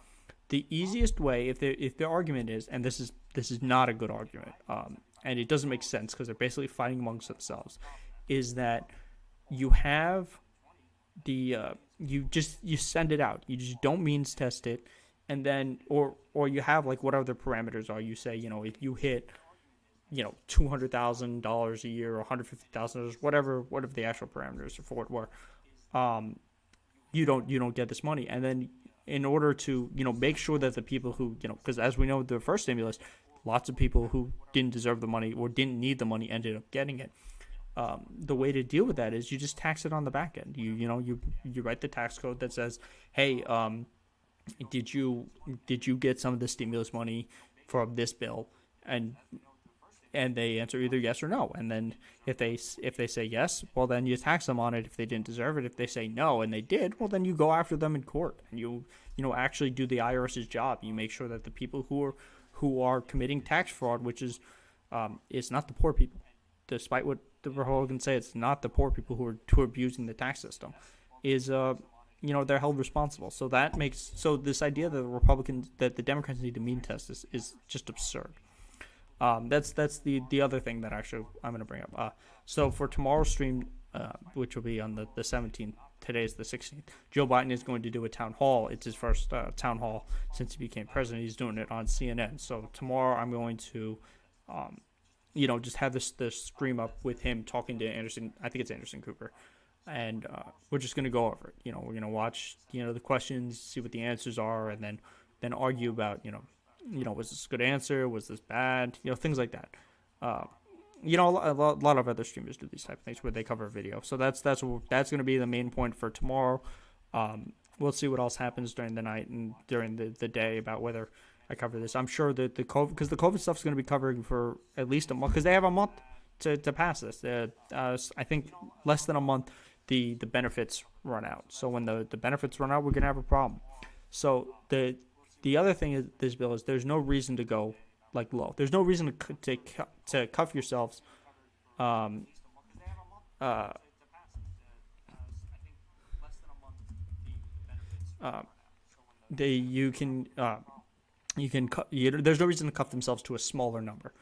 The easiest way, if their argument is, and this is not a good argument, and it doesn't make sense because they're basically fighting amongst themselves, is that you have you send it out. You just don't means test it, and then or you have like whatever the parameters are. You say, if you hit, $200,000 a year or $150,000, whatever the actual parameters for it were, you don't get this money. And then in order to make sure that the people who because as we know, the first stimulus, lots of people who didn't deserve the money or didn't need the money ended up getting it. The way to deal with that is you just tax it on the back end. You write the tax code that says, hey, did you get some of the stimulus money from this bill? And they answer either yes or no. And then if they say yes, well, then you tax them on it if they didn't deserve it. If they say no and they did, well, then you go after them in court and you actually do the IRS's job. You make sure that the people who are committing tax fraud, which is it's not the poor people, despite what the Republicans say, it's not the poor people who are abusing the tax system, is they're held responsible. So this idea that the Democrats need to mean test is just absurd. That's the other thing that actually I'm going to bring up. So for tomorrow's stream, which will be on the 17th, today is the 16th, Joe Biden is going to do a town hall. It's his first town hall since he became president. He's doing it on CNN. So tomorrow I'm going to, just have this stream up with him talking to Anderson. I think it's Anderson Cooper. And we're just going to go over it. We're going to watch, the questions, see what the answers are, and then argue about, was this a good answer? Was this bad? Things like that. A lot of other streamers do these type of things where they cover a video. So that's going to be the main point for tomorrow. We'll see what else happens during the night and during the day about whether I cover this. I'm sure that the COVID stuff is going to be covering for at least a month, because they have a month to pass this. I think less than a month, the benefits run out. So when the benefits run out, we're going to have a problem. So the other thing is this bill is there's no reason to go like low. There's no reason to cuff yourselves. There's no reason to cuff themselves to a smaller number.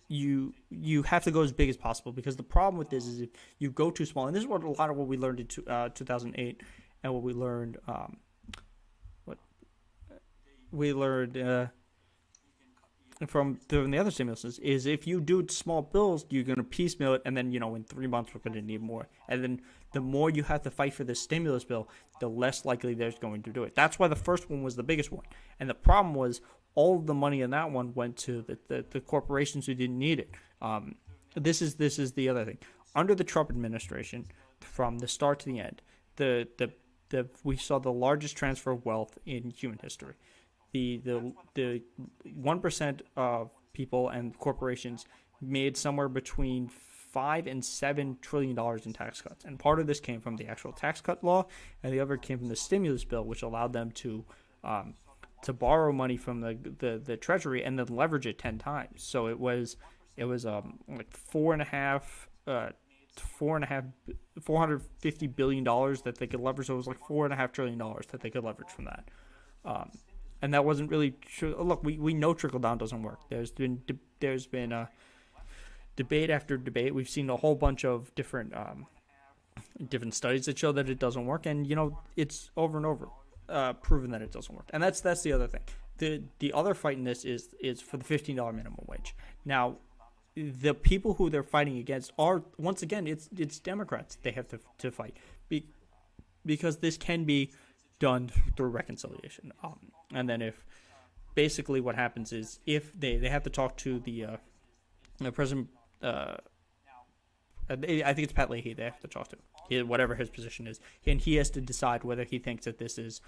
You have to go as big as possible, because the problem with this is if you go too small, and this is what a lot of what we learned in 2008 and what we learned. From the other stimuluses is if you do small bills, you're going to piecemeal it, and then in 3 months we're going to need more, and then the more you have to fight for this stimulus bill, the less likely there's going to do it. That's why the first one was the biggest one, and the problem was all of the money in that one went to the corporations who didn't need it. This is the other thing. Under the Trump administration, from the start to the end, we saw the largest transfer of wealth in human history. The 1% of people and corporations made somewhere between $5 and $7 trillion in tax cuts, and part of this came from the actual tax cut law, and the other came from the stimulus bill, which allowed them to borrow money from the Treasury and then leverage it 10 times. So it was like $450 billion that they could leverage. So it was like $4.5 trillion that they could leverage from that. And that wasn't really true. Look, we know trickle down doesn't work. There's been debate after debate. We've seen a whole bunch of different studies that show that it doesn't work, and it's over and over proven that it doesn't work. And that's the other thing. The other fight in this is for the $15 minimum wage. Now, the people who they're fighting against are, once again, it's Democrats they have to fight because this can be done through reconciliation. And then if basically what happens is if they have to talk to the president, I think it's Pat Leahy they have to talk to, whatever his position is, and he has to decide whether he thinks that this is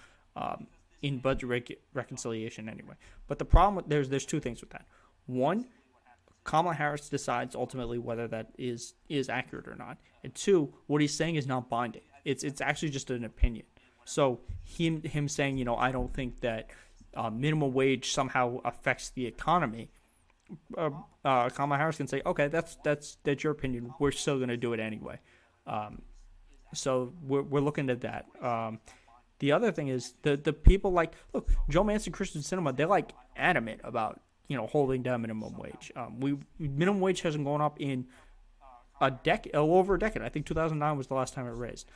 in budget reconciliation anyway. But the problem there's two things with that. One, Kamala Harris decides ultimately whether that is accurate or not. And two, what he's saying is not binding. It's actually just an opinion. So him saying, I don't think that minimum wage somehow affects the economy. Kamala Harris can say, okay, that's your opinion. We're still going to do it anyway. So we're looking at that. The other thing is the people look, Joe Manchin, Kristen Sinema, they're adamant about holding down minimum wage. Minimum wage hasn't gone up in over a decade. I think 2009 was the last time it raised.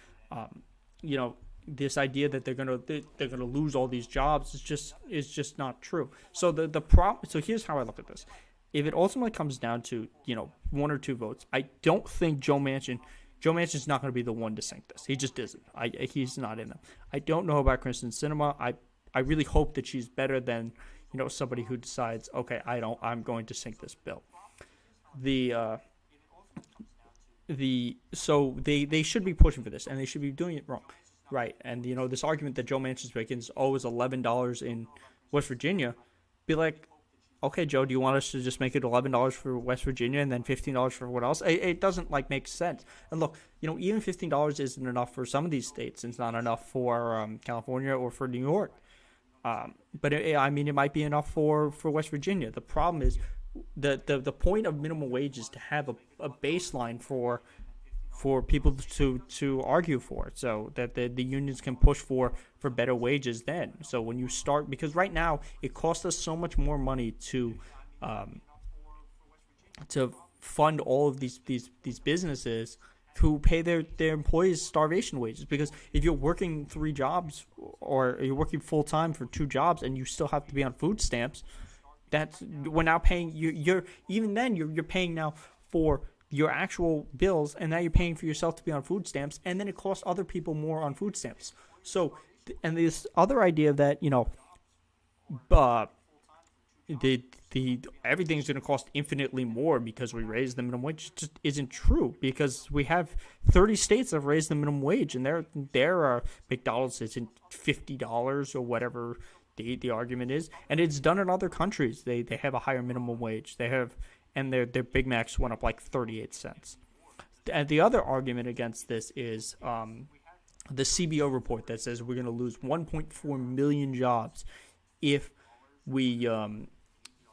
This idea that they're gonna lose all these jobs is just not true. So the problem. So here's how I look at this. If it ultimately comes down to one or two votes, I don't think Joe Manchin's not going to be the one to sink this. He just isn't. He's not in them. I don't know about Kristen Sinema. I really hope that she's better than somebody who decides, okay, I'm going to sink this bill. So they should be pushing for this, and they should be doing it wrong, right? And this argument that Joe Manchin's making is always $11 in West Virginia. Be like, okay, Joe, do you want us to just make it $11 for West Virginia and then $15 for what else? It doesn't make sense. And look, even $15 isn't enough for some of these states. It's not enough for California or for New York. But it might be enough for West Virginia. The problem is the point of minimum wage is to have a baseline for people to argue for, so that the unions can push for better wages then. So when you start, because right now it costs us so much more money to fund all of these businesses who pay their employees starvation wages, because if you're working 3 jobs or you're working full time for 2 jobs and you still have to be on food stamps, we're now paying you're paying now for your actual bills, and now you're paying for yourself to be on food stamps, and then it costs other people more on food stamps. So, and this other idea that everything's going to cost infinitely more because we raised the minimum wage just isn't true, because we have 30 states that have raised the minimum wage, and their McDonald's isn't $50 or whatever the argument is, and it's done in other countries. They have a higher minimum wage. They have. And their Big Macs went up 38 cents. And the other argument against this is the CBO report that says we're going to lose 1.4 million jobs if we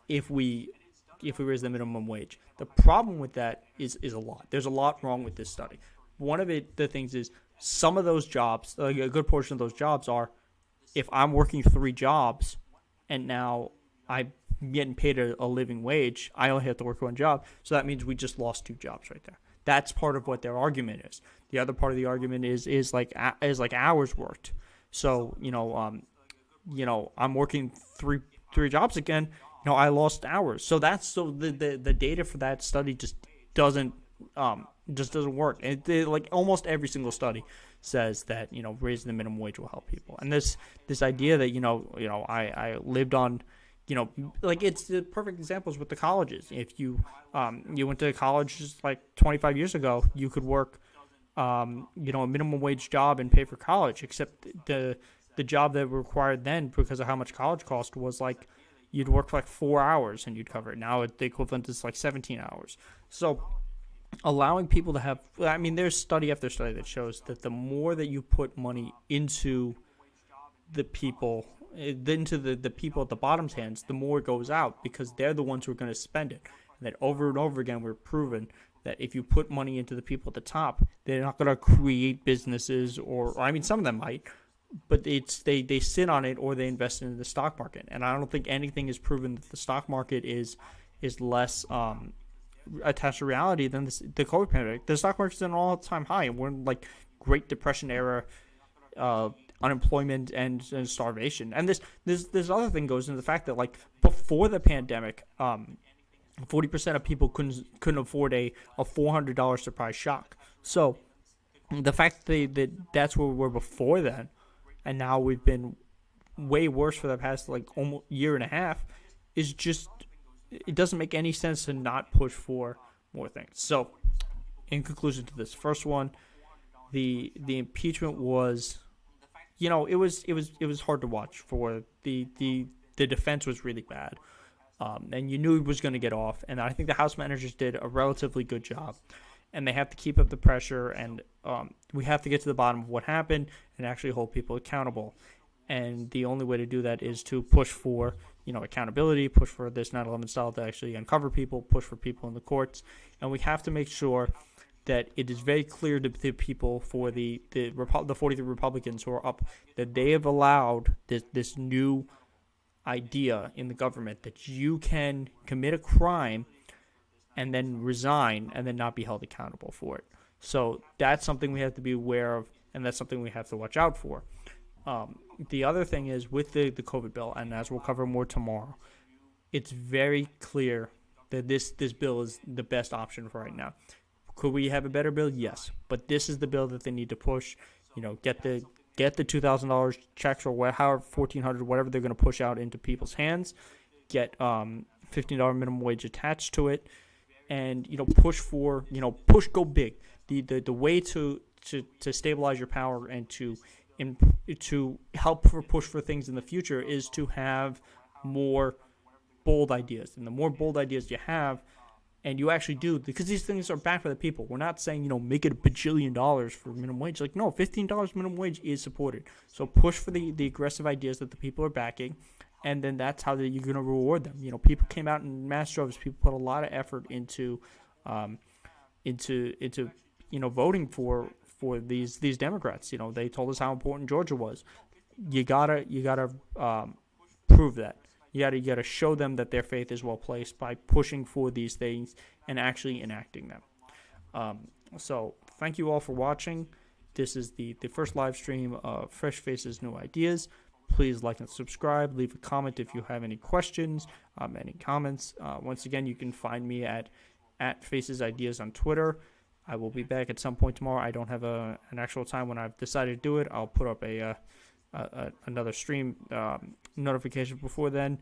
raise the minimum wage. The problem with that is a lot. There's a lot wrong with this study. One of the things is some of those jobs, a good portion of those jobs are, if I'm working 3 jobs and now I'm getting paid a living wage, I only have to work 1 job, so that means we just lost 2 jobs right there. That's part of what their argument is. The other part of the argument is hours worked. So I'm working three jobs again. I lost hours. So the data for that study just doesn't work. Almost every single study says that raising the minimum wage will help people. And this idea that I lived on. It's the perfect examples with the colleges. If you went to college just 25 years ago, you could work, a minimum wage job and pay for college. Except the job that required then, because of how much college cost, was you'd work 4 hours and you'd cover it. Now the equivalent is 17 hours. So allowing people to have, there's study after study that shows that the more that you put money into the people. Into the people at the bottom's hands, the more it goes out, because they're the ones who are going to spend it. And that over and over again, we're proven that if you put money into the people at the top, they're not going to create businesses, or some of them might, but they sit on it or they invest in the stock market. And I don't think anything is proven that the stock market is less attached to reality than the COVID pandemic. The stock market's at an all-time high, and we're in like Great Depression era unemployment and starvation. And this other thing goes into the fact that like before the pandemic, 40% of people couldn't afford a $400 surprise shock. So the fact that that's where we were before then, and now we've been way worse for the past like almost year and a half, is just, it doesn't make any sense to not push for more things. So in conclusion to this first one, the impeachment was, it was hard to watch. For the defense was really bad, and you knew he was going to get off. And I think the House managers did a relatively good job, and they have to keep up the pressure. And we have to get to the bottom of what happened and actually hold people accountable. And the only way to do that is to push for accountability, push for this 9/11 style to actually uncover people, push for people in the courts, and we have to make sure that it is very clear to the people, for the 43 Republicans who are up, that they have allowed this new idea in the government that you can commit a crime and then resign and then not be held accountable for it. So that's something we have to be aware of, and that's something we have to watch out for. The other thing is with the COVID bill, and as we'll cover more tomorrow, it's very clear that this bill is the best option for right now. Could we have a better bill? Yes, but this is the bill that they need to push. Get the $2,000 checks or however $1,400, whatever they're going to push out into people's hands. Get $15 minimum wage attached to it, and push for go big. The way to stabilize your power and to help push for things in the future is to have more bold ideas. And the more bold ideas you have, and you actually do, because these things are bad for the people. We're not saying, make it $1 bajillion for minimum wage. Like, no, $15 minimum wage is supported. So push for the aggressive ideas that the people are backing, and then that's how you're going to reward them. People came out in mass droves. People put a lot of effort into voting for these Democrats. They told us how important Georgia was. You gotta prove that. You gotta show them that their faith is well placed by pushing for these things and actually enacting them. So thank you all for watching. This is the first live stream of Fresh Faces, New Ideas. Please like and subscribe. Leave a comment if you have any questions, any comments. Once again, you can find me at Faces Ideas on Twitter. I will be back at some point tomorrow. I don't have an actual time when I've decided to do it. I'll put up another stream notification before then.